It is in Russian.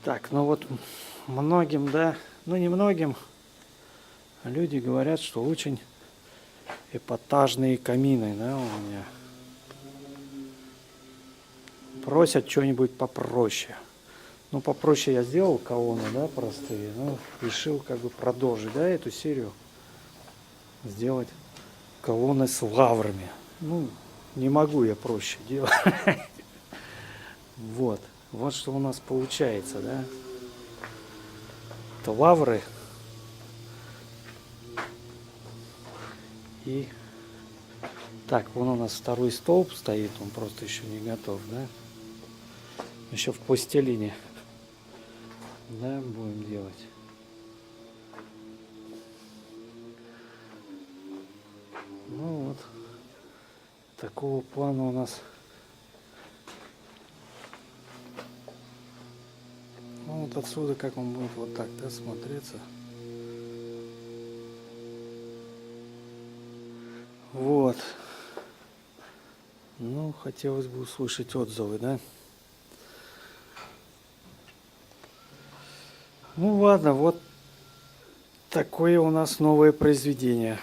Так, ну вот многим, да, ну не многим, люди говорят, что очень эпатажные камины, да, у меня. Просят что-нибудь попроще. Ну, попроще я сделал колонны, да, простые, но решил как бы продолжить, да, эту серию. Сделать колонны с лаврами. Ну, не могу я проще делать. Вот. Вот что у нас получается, да. Это лавры. И так, вон у нас второй столб стоит, он просто еще не готов, да. Еще в пластилине, да, будем делать. Ну вот, такого плана у нас. Ну вот отсюда как он будет вот так, да, смотреться. Вот. Ну, хотелось бы услышать отзывы, да. Ну ладно, вот такое у нас новое произведение.